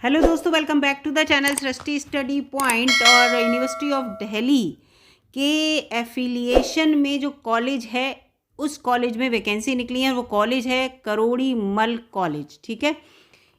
Hello दोस्तों, welcome back to the channel Srishti study point. और university of Delhi के affiliation में जो कॉलेज है उस कॉलेज में वैकेंसी निकली है। वो कॉलेज है करोड़ी मल कॉलेज। ठीक है,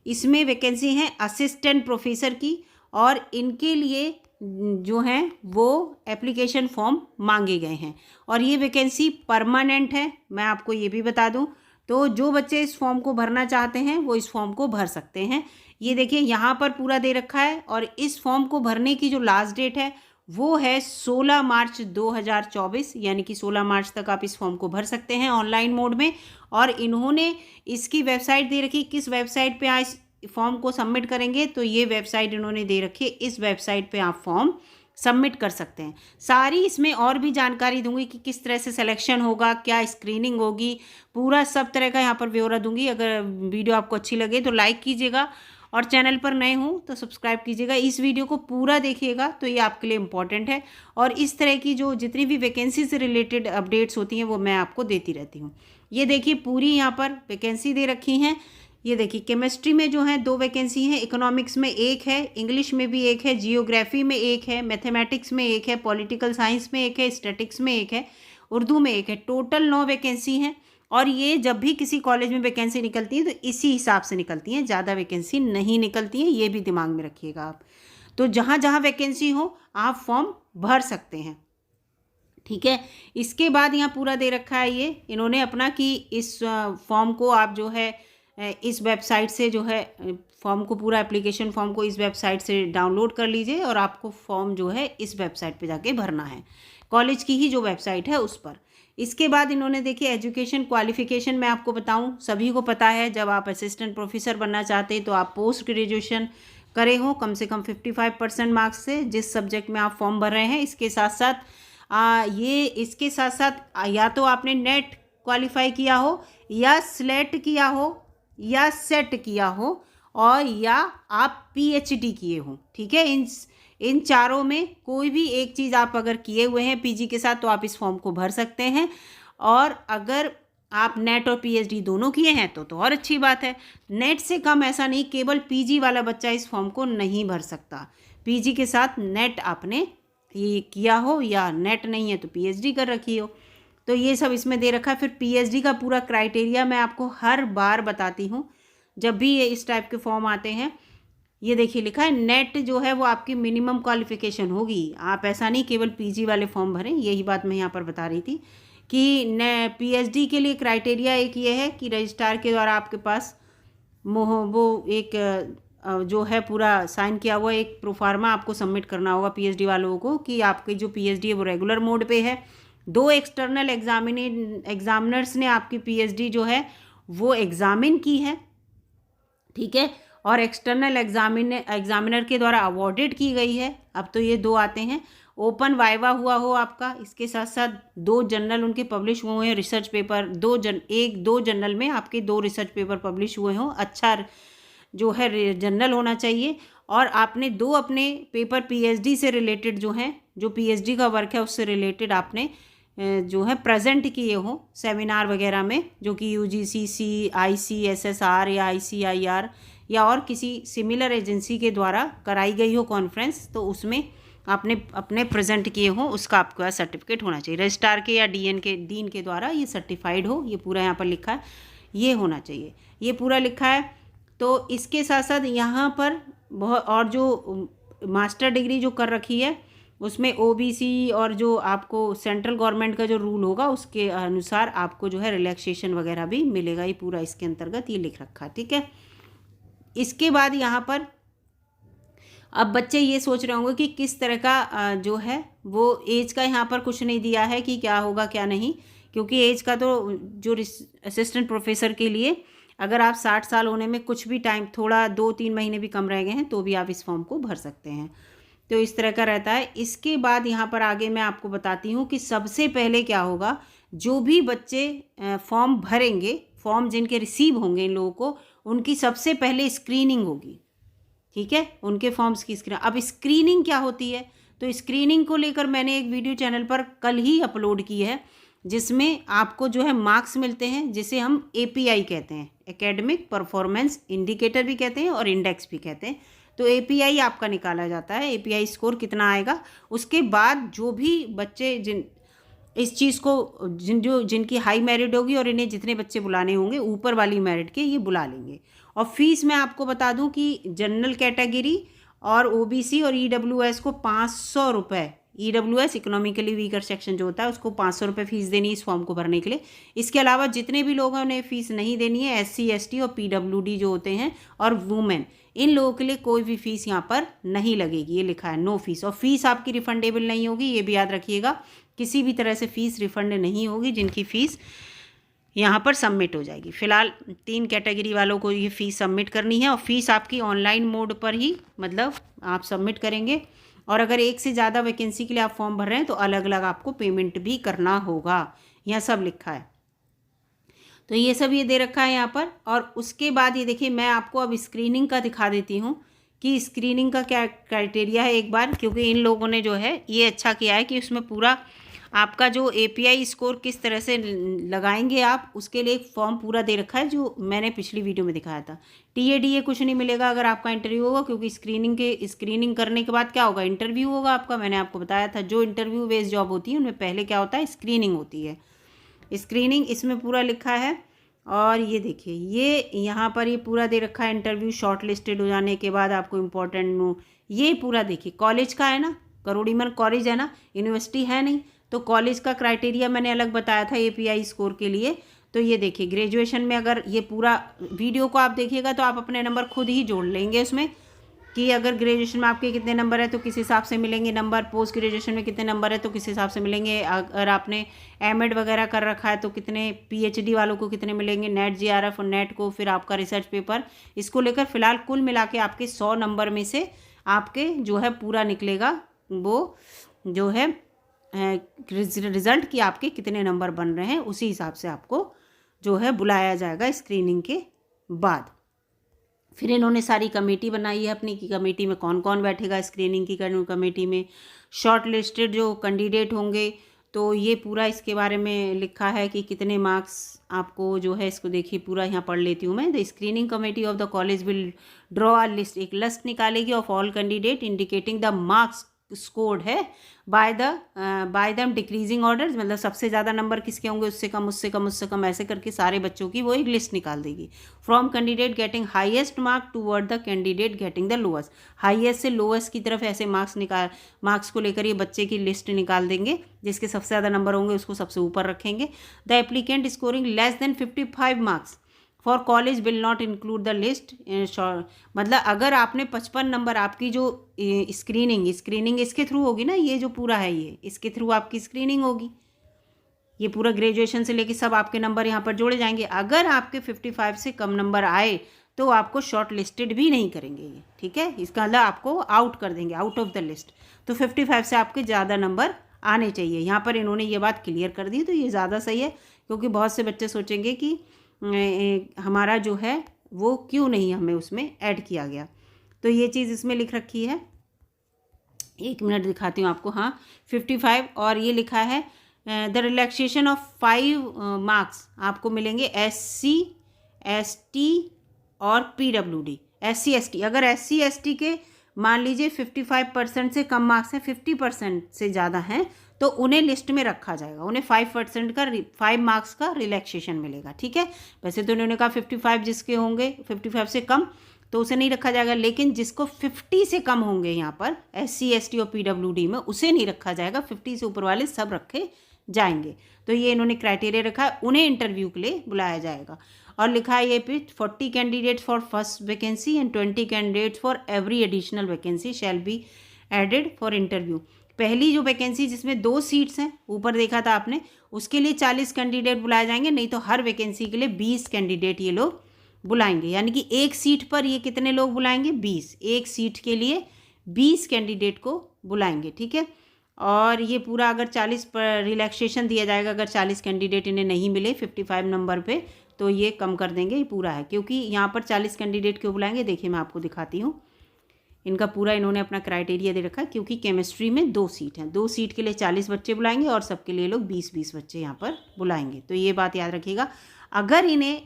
इसमें वैकेंसी है असिस्टेंट प्रोफेसर की और इनके लिए जो हैं वो एप्लीकेशन फॉर्म मांगे गए हैं और ये वैकेंसी परमानेंट है। मैं आपको ये भी बता दूं, तो जो बच्चे इस फॉर्म को भरना चाहते हैं वो इस फॉर्म को भर सकते हैं। ये देखिए यहाँ पर पूरा दे रखा है और इस फॉर्म को भरने की जो लास्ट डेट है वो है 16 मार्च 2024, यानी कि 16 मार्च तक आप इस फॉर्म को भर सकते हैं ऑनलाइन मोड में। और इन्होंने इसकी वेबसाइट दे रखी, किस वेबसाइट पे आप इस फॉर्म को सबमिट करेंगे, तो ये वेबसाइट इन्होंने दे रखी है। इस वेबसाइट पे आप फॉर्म सबमिट कर सकते हैं। सारी इसमें और भी जानकारी दूंगी कि किस तरह से सिलेक्शन होगा, क्या स्क्रीनिंग होगी, पूरा सब तरह का यहाँ पर ब्यौरा दूंगी। अगर वीडियो आपको अच्छी लगे तो लाइक कीजिएगा और चैनल पर नए हों तो सब्सक्राइब कीजिएगा। इस वीडियो को पूरा देखिएगा तो ये आपके लिए इम्पॉर्टेंट है। और इस तरह की जो जितनी भी वैकेंसी से रिलेटेड अपडेट्स होती हैं वो मैं आपको देती रहती हूँ। ये देखिए पूरी यहाँ पर वैकेंसी दे रखी हैं। ये देखिए केमिस्ट्री में जो है 2 वैकेंसी हैं, इकोनॉमिक्स में 1 है, इंग्लिश में भी 1 है, जियोग्राफी में 1 है, मैथमेटिक्स में 1 है, पॉलिटिकल साइंस में 1 है, स्टैटिक्स में 1 है, उर्दू में 1 है। टोटल 9 वैकेंसी हैं। और ये जब भी किसी कॉलेज में वैकेंसी निकलती है तो इसी हिसाब से निकलती हैं, ज़्यादा वैकेंसी नहीं निकलती है, ये भी दिमाग में रखिएगा आप। तो जहाँ जहाँ वैकेंसी हो आप फॉर्म भर सकते हैं। ठीक है, इसके बाद यहाँ पूरा दे रखा है ये इन्होंने अपना कि इस फॉर्म को आप जो है इस वेबसाइट से जो है फॉर्म को, पूरा एप्लीकेशन फॉर्म को इस वेबसाइट से डाउनलोड कर लीजिए और आपको फॉर्म जो है इस वेबसाइट पे जाके भरना है, कॉलेज की ही जो वेबसाइट है उस पर। इसके बाद इन्होंने देखिए एजुकेशन क्वालिफिकेशन में आपको बताऊं, सभी को पता है जब आप असिस्टेंट प्रोफेसर बनना चाहते हैं तो आप पोस्ट ग्रेजुएशन करे हो कम से कम 55% मार्क्स से, जिस सब्जेक्ट में आप फॉर्म भर रहे हैं। इसके साथ साथ या तो आपने नेट क्वालिफाई किया हो या स्लेट किया हो या सेट किया हो और या आप पीएचडी किए हो। ठीक है, इन चारों में कोई भी एक चीज़ आप अगर किए हुए हैं पीजी के साथ तो आप इस फॉर्म को भर सकते हैं। और अगर आप नेट और पीएचडी दोनों किए हैं तो और अच्छी बात है। नेट से कम ऐसा नहीं, केवल पीजी वाला बच्चा इस फॉर्म को नहीं भर सकता। पीजी के साथ नेट आपने ये किया हो या नेट नहीं है तो पीएचडी कर रखी हो, तो ये सब इसमें दे रखा है। फिर पीएचडी का पूरा क्राइटेरिया मैं आपको हर बार बताती हूँ जब भी ये इस टाइप के फॉर्म आते हैं। ये देखिए लिखा है नेट जो है वो आपकी मिनिमम क्वालिफिकेशन होगी। आप ऐसा नहीं केवल पीजी वाले फॉर्म भरें, यही बात मैं यहाँ पर बता रही थी कि पीएचडी के लिए क्राइटेरिया एक ये है कि रजिस्ट्रार के द्वारा आपके पास वो एक जो है पूरा साइन किया हुआ एक प्रोफार्मा आपको सबमिट करना होगा पीएचडी वालों को कि आपकी जो पीएचडी है वो रेगुलर मोड पे है। 2 एक्सटर्नल एग्जामिनर्स ने आपकी पीएचडी जो है वो एग्जामिन की है। ठीक है, और एक्सटर्नल एग्जामिनर के द्वारा अवॉर्डेड की गई है। अब तो ये 2 आते हैं। ओपन वाइवा हुआ हो आपका, इसके साथ साथ 2 जर्नल उनके पब्लिश हुए हैं, रिसर्च पेपर 2 जर्नल में आपके 2 रिसर्च पेपर पब्लिश हुए हों। अच्छा जो है जर्नल होना चाहिए। और आपने 2 अपने पेपर पीएचडी से रिलेटेड जो हैं, जो पीएचडी का वर्क है उससे रिलेटेड आपने जो है प्रेजेंट किए हो सेमिनार वगैरह में, जो कि यूजीसी, ICSSR या ICIR या और किसी सिमिलर एजेंसी के द्वारा कराई गई हो कॉन्फ्रेंस, तो उसमें आपने अपने प्रेजेंट किए हो, उसका आपका सर्टिफिकेट होना चाहिए। रजिस्ट्रार के या डीन के द्वारा ये सर्टिफाइड हो, ये पूरा यहाँ पर लिखा है, ये होना चाहिए, ये पूरा लिखा है। तो इसके साथ साथ यहाँ पर बहुत और जो मास्टर डिग्री जो कर रखी है उसमें ओबीसी और जो आपको सेंट्रल गवर्नमेंट का जो रूल होगा उसके अनुसार आपको जो है रिलैक्सेशन वगैरह भी मिलेगा। ये पूरा इसके अंतर्गत ये लिख रखा है। ठीक है, इसके बाद यहाँ पर अब बच्चे ये सोच रहे होंगे कि किस तरह का जो है वो एज का यहाँ पर कुछ नहीं दिया है कि क्या होगा क्या नहीं, क्योंकि एज का तो जो असिस्टेंट प्रोफेसर के लिए अगर आप 60 साल होने में कुछ भी टाइम, थोड़ा 2-3 महीने भी कम रह गए हैं तो भी आप इस फॉर्म को भर सकते हैं। तो इस तरह का रहता है। इसके बाद यहाँ पर आगे मैं आपको बताती हूँ कि सबसे पहले क्या होगा। जो भी बच्चे फॉर्म भरेंगे, फॉर्म जिनके रिसीव होंगे इन लोगों को, उनकी सबसे पहले स्क्रीनिंग होगी। ठीक है, उनके फॉर्म्स की स्क्रीनिंग। अब स्क्रीनिंग क्या होती है, तो स्क्रीनिंग को लेकर मैंने एक वीडियो चैनल पर कल ही अपलोड की है, जिसमें आपको जो है मार्क्स मिलते हैं, जिसे हम API कहते हैं, एकेडमिक परफॉर्मेंस इंडिकेटर भी कहते हैं और इंडेक्स भी कहते हैं। तो एपीआई आपका निकाला जाता है, एपीआई स्कोर कितना आएगा। उसके बाद जो भी बच्चे इस चीज़ को जिनकी हाई मेरिट होगी और इन्हें जितने बच्चे बुलाने होंगे ऊपर वाली मेरिट के, ये बुला लेंगे। और फीस मैं आपको बता दूं कि जनरल कैटेगरी और ओबीसी और ईडब्ल्यूएस को 500 रुपये, ईडब्ल्यूएस इकोनॉमिकली वीकर सेक्शन जो होता है उसको 500 रुपये फीस देनी है इस फॉर्म को भरने के लिए। इसके अलावा जितने भी लोगों ने फीस नहीं देनी है, एससी एसटी और पीडब्ल्यूडी जो होते हैं और वुमेन, इन लोगों के लिए कोई भी फीस यहाँ पर नहीं लगेगी। ये लिखा है नो फीस। और फीस आपकी रिफंडेबल नहीं होगी, ये भी याद रखिएगा। किसी भी तरह से फ़ीस रिफ़ंड नहीं होगी जिनकी फ़ीस यहाँ पर सबमिट हो जाएगी। फ़िलहाल 3 कैटेगरी वालों को ये फ़ीस सबमिट करनी है और फ़ीस आपकी ऑनलाइन मोड पर ही मतलब आप सबमिट करेंगे। और अगर एक से ज़्यादा वैकेंसी के लिए आप फॉर्म भर रहे हैं तो अलग अलग आपको पेमेंट भी करना होगा, यहाँ सब लिखा है। तो ये सब ये दे रखा है यहाँ पर। और उसके बाद ये देखिए, मैं आपको अब स्क्रीनिंग का दिखा देती हूँ कि स्क्रीनिंग का क्या क्राइटेरिया है एक बार, क्योंकि इन लोगों ने जो है ये अच्छा किया है कि उसमें पूरा आपका जो एपीआई स्कोर किस तरह से लगाएंगे आप, उसके लिए एक फॉर्म पूरा दे रखा है जो मैंने पिछली वीडियो में दिखाया था। टीएडीए कुछ नहीं मिलेगा अगर आपका इंटरव्यू होगा, क्योंकि स्क्रीनिंग करने के बाद क्या होगा, इंटरव्यू होगा आपका। मैंने आपको बताया था जो इंटरव्यू बेस्ड जॉब होती है उनमें पहले क्या होता है, स्क्रीनिंग होती है। स्क्रीनिंग इसमें पूरा लिखा है। और ये देखिए, ये यहाँ पर ये पूरा दे रखा है। इंटरव्यू शॉर्ट लिस्टेड हो जाने के बाद आपको इम्पोर्टेंट ये पूरा देखिए, कॉलेज का है ना, करोड़ीमल कॉलेज है ना, यूनिवर्सिटी है नहीं, तो कॉलेज का क्राइटेरिया मैंने अलग बताया था एपीआई स्कोर के लिए। तो ये देखिए, ग्रेजुएशन में अगर ये पूरा वीडियो को आप देखिएगा तो आप अपने नंबर खुद ही जोड़ लेंगे उसमें, कि अगर ग्रेजुएशन में आपके कितने नंबर है तो किस हिसाब से मिलेंगे नंबर, पोस्ट ग्रेजुएशन में कितने नंबर है तो किस हिसाब से मिलेंगे, अगर आपने एमएड वगैरह कर रखा है तो कितने, पीएचडी वालों को कितने मिलेंगे, नेट जीआरएफ और नेट को, फिर आपका रिसर्च पेपर, इसको लेकर फिलहाल कुल मिला के आपके 100 नंबर में से आपके जो है पूरा निकलेगा वो जो है रिजल्ट कि आपके कितने नंबर बन रहे हैं, उसी हिसाब से आपको जो है बुलाया जाएगा स्क्रीनिंग के बाद। फिर इन्होंने सारी कमेटी बनाई है अपनी, की कमेटी में कौन कौन बैठेगा स्क्रीनिंग की कमेटी में, शॉर्ट लिस्टेड जो कैंडिडेट होंगे, तो ये पूरा इसके बारे में लिखा है कि कितने मार्क्स आपको जो है, इसको देखिए पूरा यहाँ पढ़ लेती हूँ मैं। The screening committee of the college will draw a list, एक लिस्ट निकालेगी of all candidate indicating the marks scored है बाय दैम डिक्रीजिंग ऑर्डर, मतलब सबसे ज़्यादा नंबर किसके होंगे, उससे कम उससे कम उससे कम, ऐसे करके सारे बच्चों की वो एक लिस्ट निकाल देगी। From candidate getting highest mark toward the candidate getting the lowest, highest से लोएस्ट की तरफ ऐसे मार्क्स को लेकर ये बच्चे की लिस्ट निकाल देंगे। जिसके सबसे ज़्यादा नंबर होंगे उसको सबसे ऊपर रखेंगे। The applicant scoring less than 55 marks for college will not include the list, मतलब अगर आपने 55 नंबर, आपकी जो स्क्रीनिंग इसके थ्रू होगी ना, ये जो पूरा है ये इसके थ्रू आपकी स्क्रीनिंग होगी, ये पूरा ग्रेजुएशन से लेके सब आपके नंबर यहाँ पर जोड़े जाएंगे। अगर आपके 55 से कम नंबर आए तो आपको शॉर्ट लिस्टेड भी नहीं करेंगे ये, ठीक है, इसका मतलब आपको आउट कर देंगे, आउट ऑफ द लिस्ट। तो 55 से आपके ज़्यादा नंबर आने चाहिए। यहाँ पर इन्होंने ये बात क्लियर कर दी, तो ये ज़्यादा सही है, क्योंकि बहुत से बच्चे सोचेंगे कि हमारा जो है वो क्यों नहीं हमें उसमें ऐड किया गया। तो ये चीज़ इसमें लिख रखी है, 1 मिनट दिखाती हूँ आपको। हाँ, 55 और ये लिखा है द रिलैक्सेशन ऑफ 5 मार्क्स आपको मिलेंगे SC ST और PWD। SC ST, अगर SC ST के मान लीजिए 55% से कम मार्क्स हैं, 50% से ज़्यादा हैं, तो उन्हें लिस्ट में रखा जाएगा, उन्हें 5% का 5 मार्क्स का रिलैक्सेशन मिलेगा, ठीक है। वैसे तो उन्होंने कहा 55 जिसके होंगे 55 से कम तो उसे नहीं रखा जाएगा, लेकिन जिसको 50 से कम होंगे यहाँ पर SC ST और PWD में, उसे नहीं रखा जाएगा, 50 से ऊपर वाले सब रखे जाएंगे। तो ये इन्होंने क्राइटेरिया रखा है, उन्हें इंटरव्यू के लिए बुलाया जाएगा। और लिखा है ये पे 40 candidates for first vacancy and 20 candidates for every additional vacancy shall be added for interview. पहली जो वैकेंसी जिसमें 2 सीट्स हैं, ऊपर देखा था आपने, उसके लिए 40 कैंडिडेट बुलाए जाएंगे, नहीं तो हर वैकेंसी के लिए 20 कैंडिडेट ये लोग बुलाएंगे। यानी कि एक सीट पर ये कितने लोग बुलाएंगे, 20, एक सीट के लिए 20 कैंडिडेट को बुलाएंगे, ठीक है। और ये पूरा अगर 40 पर रिलैक्सेशन दिया जाएगा, अगर 40 कैंडिडेट इन्हें नहीं मिले 55 नंबर पे, तो ये कम कर देंगे, ये पूरा है। क्योंकि यहाँ पर 40 कैंडिडेट क्यों बुलाएंगे, देखिए मैं आपको दिखाती हूँ। इनका पूरा इन्होंने अपना क्राइटेरिया दे रखा है, क्योंकि केमिस्ट्री में 2 सीट हैं, 2 सीट के लिए 40 बच्चे बुलाएंगे और सबके लिए लोग 20-20 बच्चे यहाँ पर बुलाएंगे। तो ये बात याद रखिएगा। अगर इन्हें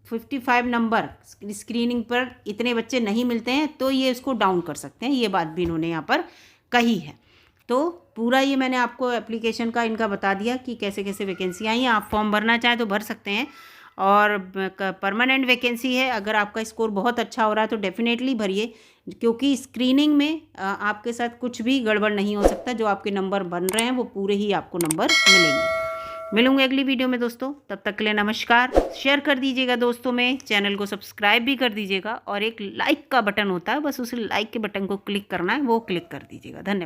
55 नंबर स्क्रीनिंग पर इतने बच्चे नहीं मिलते हैं तो ये इसको डाउन कर सकते हैं, ये बात भी इन्होंने यहाँ पर कही है। तो पूरा ये मैंने आपको एप्लीकेशन का इनका बता दिया कि कैसे कैसे वैकेंसी आई हैं। आप फॉर्म भरना चाहें तो भर सकते हैं, और परमानेंट वैकेंसी है। अगर आपका स्कोर बहुत अच्छा हो रहा है तो डेफिनेटली भरिए, क्योंकि स्क्रीनिंग में आपके साथ कुछ भी गड़बड़ नहीं हो सकता। जो आपके नंबर बन रहे हैं वो पूरे ही आपको नंबर मिलेंगे। मिलूंगे अगली वीडियो में दोस्तों, तब तक के लिए नमस्कार। शेयर कर दीजिएगा दोस्तों में, चैनल को सब्सक्राइब भी कर दीजिएगा, और एक लाइक का बटन होता है, बस उस लाइक के बटन को क्लिक करना है, वो क्लिक कर दीजिएगा। धन्यवाद।